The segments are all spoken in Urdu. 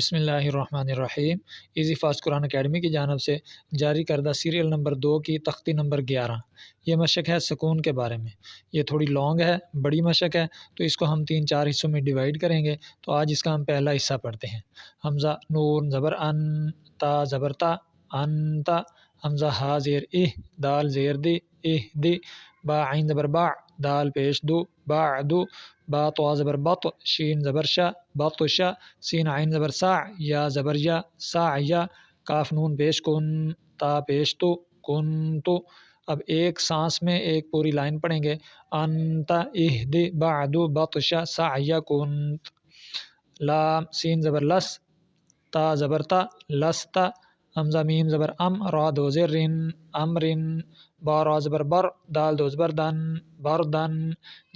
بسم اللہ الرحمن الرحیم۔ ایزی فاسٹ قرآن اکیڈمی کی جانب سے جاری کردہ سیریل نمبر 2 کی تختی نمبر 11۔ یہ مشق ہے سکون کے بارے میں۔ یہ تھوڑی لانگ ہے، بڑی مشق ہے، تو اس کو ہم 3-4 حصوں میں ڈیوائیڈ کریں گے۔ تو آج اس کا ہم پہلا حصہ پڑھتے ہیں۔ حمزہ نون زبر ان، تا زبر تا، انتا، حمزہ ہا زیر دال زیر دی، با عین زبر با، دال پیش دو، بعدو، با طوا زبر بط، شین زبر شا، بطشا، سین عین زبر سا، یا زبر یا، سعیا، کاف نون پیش کن، تا پیش تو، کن تو۔ اب ایک سانس میں ایک پوری لائن پڑھیں گے۔ انت اہدی بعدو بطشا سعیا کنت۔ لام سین زبر لس، تا زبر تا، لستا، حمزہ میم زبر ام، را دو زیر رن، امرن، با را زبر بر، دال دو زبر دن، بردن،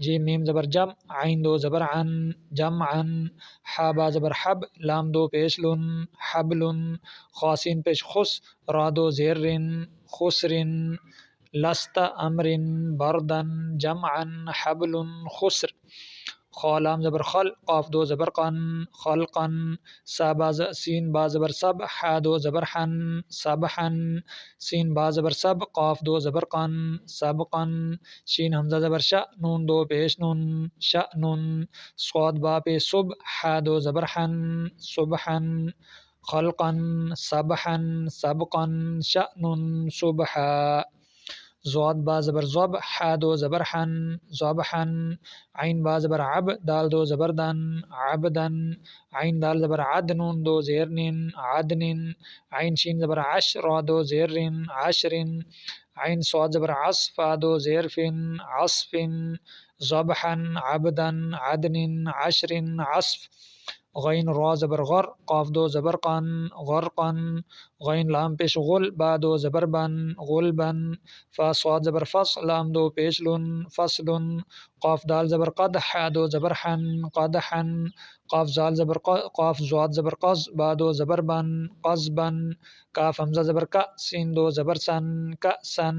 جیم میم زبر جم، عین دو زبر عن، جمعن، حا با زبر حب، لام دو پیش لن، حبلن، خاسین پیش خس، را دو زیر رن، خسرن، لست امرن، بردن، جمعن، حبلن، خسر، خا لام زبر خل، قاف دو زبر قن، خلقن، سین با زبر سب، حا دو زبر حن، سبحن، سین با زبر سب، قاف دو زبر قن، سبقن، شین حمزہ زبر شا، نون دو پیش نن، شأنن، صاد با پہ صب، حا دو زبر حن، صبحن، خلقن، سبحن، سبقن، شأنن، صبحا، ضاد با زبر ضب، حا دو زبر حن، ضبحن، عین با زبر عب، دال دو زبر دن، عبدن، عین دال زبر عد، نون دو زیر نن، عدنن، عین شین زبر عش، را دو زیر رن، عشرن، عین صاد زبر عص، فا دو زیر فن، عصفن، ضبحن، عبدن، عدنن، عشرن، عصف، غین را زبر غر، قاف دو زبر قن، غرقن، غین لام پیش غل، با دو زبر بن، غلبن، فا صاد زبر فص، لام دو پیش لن، فصلن، قاف دال زبر قد، حا دو زبر حن، قدحن، قاف زاد زبر قز، با دو زبر بن، قزبن، کاف حمزہ زبر کا، سین دو زبر سن، کأسن،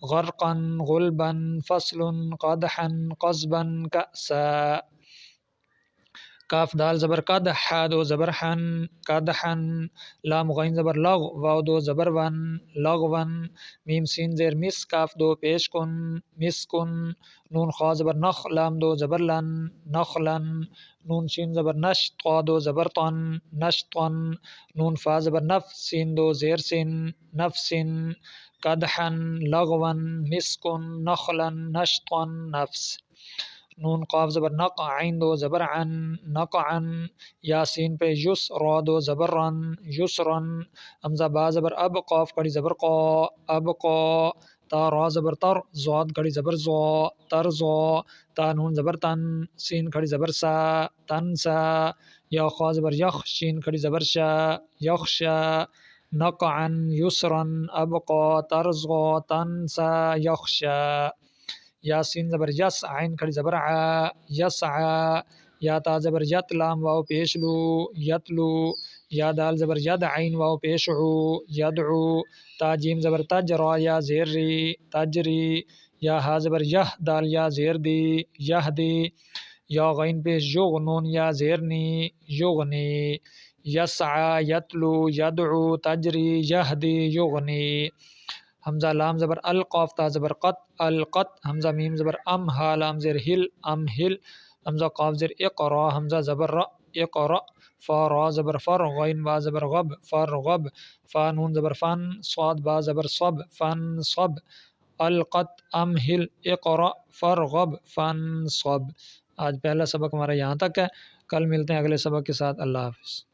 غرقن، غلبن، فصلن، قدحن، قزبن، کأسا، کاف دال زبر قد، حا دو زبر حن، قدحن، لام غین زبر لغ، واو دو زبر ون، لغون، میم سین زیر مس، کاف دو پیش کن، مسکن، نون خا زبر نخ، لام دو زبر لن، نخلن، نون شین زبر نش، طوا دو زبر طن، نشطن، نون فا زبر نف، سین دو زیر سن، نفسن، قدحن، لغون، مسکن، نخلن، نشطن، نفس، نون قاف زبر نق، عین دو زبر عن، نقعن، یاسین پہ یس، را دو زبر رن، یسرن، حمزہ با زبر اب، قاف کڑی زبر قا، ابقا، تا را زبر تر، ضاد کڑی زبر زا، ترزا، تا نون زبر تن، سین کھڑی زبر سا، تنسا، یا خا زبر یخ، شین کھڑی زبر شا، یخشا، نقعن، یسرن، ابقا، ترزا، تنسا، یخشا، یاسین زبر یس، عین کھڑی زبر ع، یسعا، یا تا زبر یت، لام واو پیش لو، یتلو، یا دال زبر ید، عین واو پیش عو، یدعو، تا جیم زبر تج، را یا زیر ری، تجری، یا ہا زبر یہ، دال یا زیر دی، یہدی، یا غین پیش یغ، نون یا زیر نی، یغنی، یسعا، یتلو، یدعو، تجری، یہدی، یغنی، حمزہ لام زبر القاف تا زبر قط، القط، حمزہ میم زبر ام، ہا لام زیر ہل، ام ہل، حمزہ قاف زیر اقرا، حمزہ زبر ر، اقرا، فا را زبر فر، غین با زبر غب، فرغب، فا نون زبر فن، صاد با زبر صب، فن صب، القط، ام ہل، اقرا، فرغب، فن صب۔ آج پہلا سبق ہمارا یہاں تک ہے، کل ملتے ہیں اگلے سبق کے ساتھ۔ اللہ حافظ۔